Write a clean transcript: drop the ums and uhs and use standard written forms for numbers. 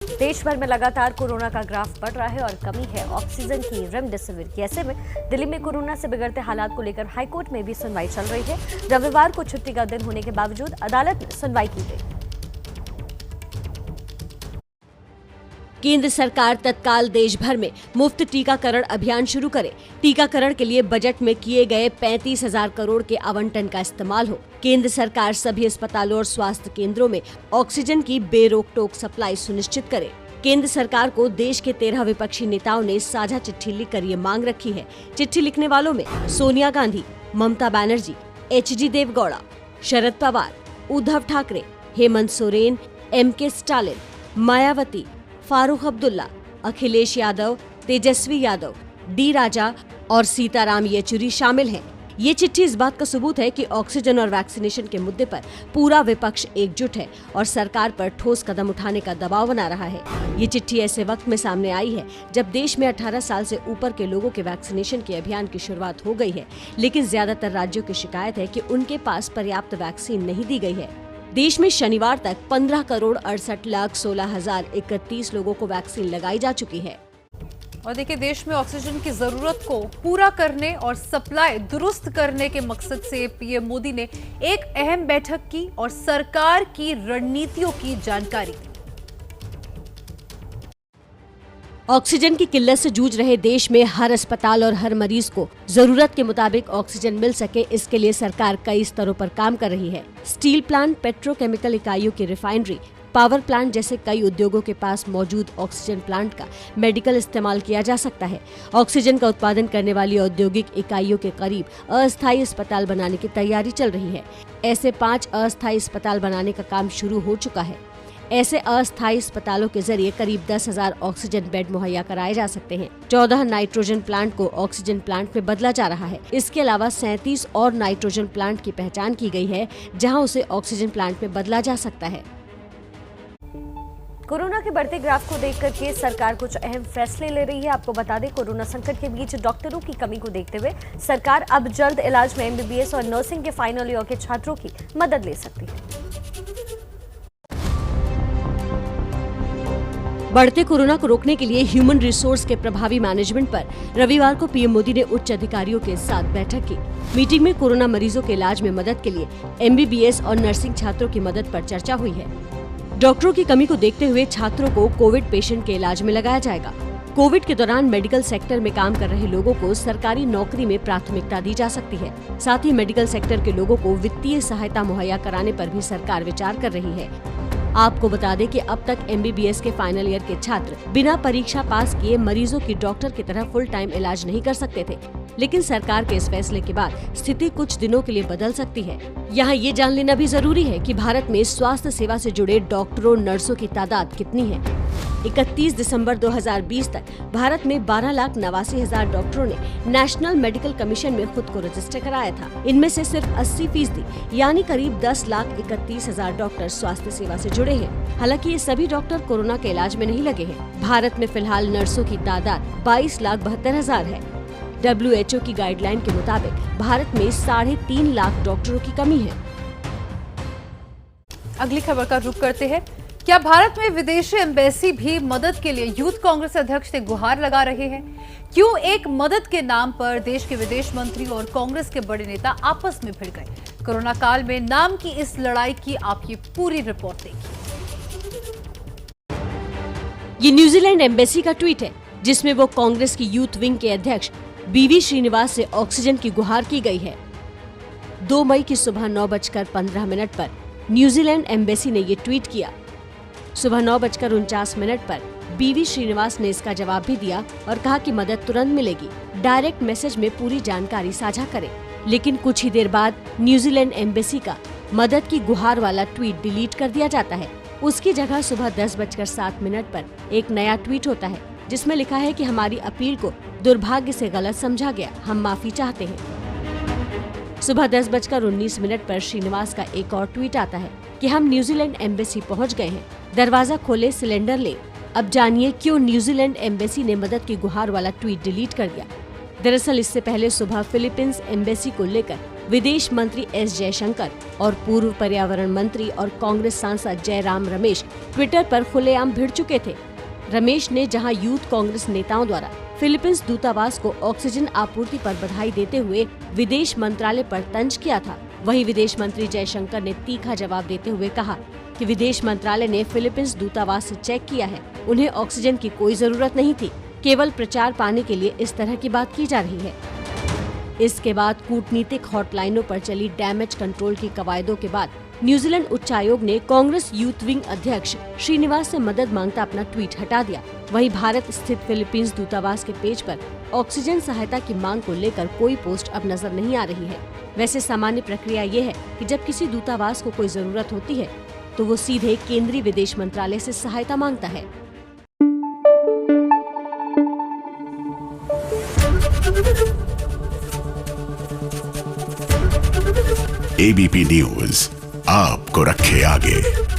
देश भर में लगातार कोरोना का ग्राफ बढ़ रहा है और कमी है ऑक्सीजन की, रेमडेसिविर की। ऐसे में दिल्ली में कोरोना से बिगड़ते हालात को लेकर हाईकोर्ट में भी सुनवाई चल रही है। रविवार को छुट्टी का दिन होने के बावजूद अदालत में सुनवाई की गई। केंद्र सरकार तत्काल देश भर में मुफ्त टीकाकरण अभियान शुरू करे। टीकाकरण के लिए बजट में किए गए 35,000 करोड़ के आवंटन का इस्तेमाल हो। केंद्र सरकार सभी अस्पतालों और स्वास्थ्य केंद्रों में ऑक्सीजन की बेरोक टोक सप्लाई सुनिश्चित करे। केंद्र सरकार को देश के 13 विपक्षी नेताओं ने साझा चिट्ठी लिखकर ये मांग रखी है। चिट्ठी लिखने वालों में Sonia Gandhi, Mamata Banerjee, HD. Deve Gowda, Sharad Pawar, Uddhav Thackeray, Hemant Soren, M.K. Stalin, Mayawati, Farooq Abdullah, Akhilesh Yadav, Tejashwi Yadav, D राजा और सीताराम येचुरी शामिल हैं। ये चिट्ठी इस बात का सबूत है कि ऑक्सीजन और वैक्सीनेशन के मुद्दे पर पूरा विपक्ष एकजुट है और सरकार पर ठोस कदम उठाने का दबाव बना रहा है। ये चिट्ठी ऐसे वक्त में सामने आई है जब देश में 18 साल से ऊपर के लोगों के वैक्सीनेशन के अभियान की शुरुआत हो गई है, लेकिन ज्यादातर राज्यों की शिकायत है कि उनके पास पर्याप्त वैक्सीन नहीं दी गई है। देश में शनिवार तक 15,68,16,031 लोगों को वैक्सीन लगाई जा चुकी है। और देखिए, देश में ऑक्सीजन की जरूरत को पूरा करने और सप्लाई दुरुस्त करने के मकसद से पीएम मोदी ने एक अहम बैठक की और सरकार की रणनीतियों की जानकारी दी। ऑक्सीजन की किल्लत से जूझ रहे देश में हर अस्पताल और हर मरीज को जरूरत के मुताबिक ऑक्सीजन मिल सके, इसके लिए सरकार कई स्तरों पर काम कर रही है। स्टील प्लांट, पेट्रोकेमिकल इकाइयों की रिफाइनरी, पावर प्लांट जैसे कई उद्योगों के पास मौजूद ऑक्सीजन प्लांट का मेडिकल इस्तेमाल किया जा सकता है। ऑक्सीजन का उत्पादन करने वाली औद्योगिक इकाइयों के करीब अस्थायी अस्पताल बनाने की तैयारी चल रही है। ऐसे 5 अस्थायी अस्पताल बनाने का काम शुरू हो चुका है। ऐसे अस्थायी अस्पतालों के जरिए करीब 10,000 ऑक्सीजन बेड मुहैया कराए जा सकते हैं। 14 नाइट्रोजन प्लांट को ऑक्सीजन प्लांट में बदला जा रहा है। इसके अलावा 37 और नाइट्रोजन प्लांट की पहचान की गई है, जहां उसे ऑक्सीजन प्लांट में बदला जा सकता है। कोरोना के बढ़ते ग्राफ को देख करके सरकार कुछ अहम फैसले ले रही है। आपको बता दें, कोरोना संकट के बीच डॉक्टरों की कमी को देखते हुए सरकार अब जल्द इलाज में MBBS और नर्सिंग के फाइनल ईयर के छात्रों की मदद ले सकती है। बढ़ते कोरोना को रोकने के लिए ह्यूमन रिसोर्स के प्रभावी मैनेजमेंट पर रविवार को पीएम मोदी ने उच्च अधिकारियों के साथ बैठक की। मीटिंग में कोरोना मरीजों के इलाज में मदद के लिए MBBS और नर्सिंग छात्रों की मदद पर चर्चा हुई है। डॉक्टरों की कमी को देखते हुए छात्रों को कोविड पेशेंट के इलाज में लगाया जाएगा। कोविड के दौरान मेडिकल सेक्टर में काम कर रहे लोगों को सरकारी नौकरी में प्राथमिकता दी जा सकती है। साथ ही मेडिकल सेक्टर के लोगों को वित्तीय सहायता मुहैया कराने पर भी सरकार विचार कर रही है। आपको बता दें कि अब तक MBBS के फाइनल ईयर के छात्र बिना परीक्षा पास किए मरीजों की डॉक्टर की तरह फुल टाइम इलाज नहीं कर सकते थे, लेकिन सरकार के इस फैसले के बाद स्थिति कुछ दिनों के लिए बदल सकती है। यहाँ ये जान लेना भी जरूरी है कि भारत में स्वास्थ्य सेवा से जुड़े डॉक्टरों, नर्सों की तादाद कितनी है। 31 दिसंबर 2020 तक भारत में 12,89,000 डॉक्टरों ने नेशनल मेडिकल कमीशन में खुद को रजिस्टर कराया था। इनमें से सिर्फ 80% यानी करीब 10,31,000 डॉक्टर स्वास्थ्य सेवा से जुड़े हैं। हालांकि ये सभी डॉक्टर कोरोना के इलाज में नहीं लगे हैं। भारत में फिलहाल नर्सों की तादाद 22,72,000 है। WHO की गाइडलाइन के मुताबिक भारत में 3.5 लाख डॉक्टरों की कमी है। अगली खबर का रुख करते हैं। क्या भारत में विदेशी एम्बेसी भी मदद के लिए यूथ कांग्रेस अध्यक्ष से गुहार लगा रहे हैं? क्यों एक मदद के नाम पर देश के विदेश मंत्री और कांग्रेस के बड़े नेता आपस में भिड़ गए? कोरोना काल में नाम की इस लड़ाई की आप ये पूरी रिपोर्ट देखिए। ये न्यूजीलैंड एम्बेसी का ट्वीट है, जिसमें वो कांग्रेस की यूथ विंग के अध्यक्ष BV श्रीनिवास से ऑक्सीजन की गुहार की गई है। 2 मई की सुबह 9:15 पर न्यूजीलैंड एम्बेसी ने ये ट्वीट किया। सुबह 9:49 पर BV श्रीनिवास ने इसका जवाब भी दिया और कहा कि मदद तुरंत मिलेगी। डायरेक्ट मैसेज में पूरी जानकारी साझा करें। लेकिन कुछ ही देर बाद न्यूजीलैंड एम्बेसी का मदद की गुहार वाला ट्वीट डिलीट कर दिया जाता है। उसकी जगह सुबह 10:07 पर एक नया ट्वीट होता है, जिसमें लिखा है कि हमारी अपील को दुर्भाग्य से गलत समझा गया, हम माफी चाहते हैं। सुबह 10:19 पर श्रीनिवास का एक और ट्वीट आता है कि हम न्यूजीलैंड एम्बेसी पहुंच गए हैं, दरवाजा खोले, सिलेंडर ले। अब जानिए क्यों न्यूजीलैंड एम्बेसी ने मदद की गुहार वाला ट्वीट डिलीट कर दिया। दरअसल इससे पहले सुबह फिलीपींस एम्बेसी को लेकर विदेश मंत्री एस जयशंकर और पूर्व पर्यावरण मंत्री और कांग्रेस सांसद जयराम रमेश ट्विटर पर खुलेआम भिड़ चुके थे। रमेश ने जहां यूथ कांग्रेस नेताओं द्वारा फिलीपींस दूतावास को ऑक्सीजन आपूर्ति पर बधाई देते हुए विदेश मंत्रालय पर तंज किया था, वहीं विदेश मंत्री जयशंकर ने तीखा जवाब देते हुए कहा कि विदेश मंत्रालय ने फिलीपींस दूतावास से चेक किया है, उन्हें ऑक्सीजन की कोई जरूरत नहीं थी, केवल प्रचार पाने के लिए इस तरह की बात की जा रही है। इसके बाद कूटनीतिक हॉटलाइनों पर चली डैमेज कंट्रोल की कवायदों के बाद न्यूजीलैंड उच्चायोग ने कांग्रेस यूथ विंग अध्यक्ष श्रीनिवास से मदद मांगता अपना ट्वीट हटा दिया। वहीं भारत स्थित फिलीपींस दूतावास के पेज पर ऑक्सीजन सहायता की मांग को लेकर कोई पोस्ट अब नजर नहीं आ रही है। वैसे सामान्य प्रक्रिया ये है कि जब किसी दूतावास को कोई जरूरत होती है तो वो सीधे केंद्रीय विदेश मंत्रालय से सहायता मांगता है। एबीपी न्यूज आपको रखे आगे।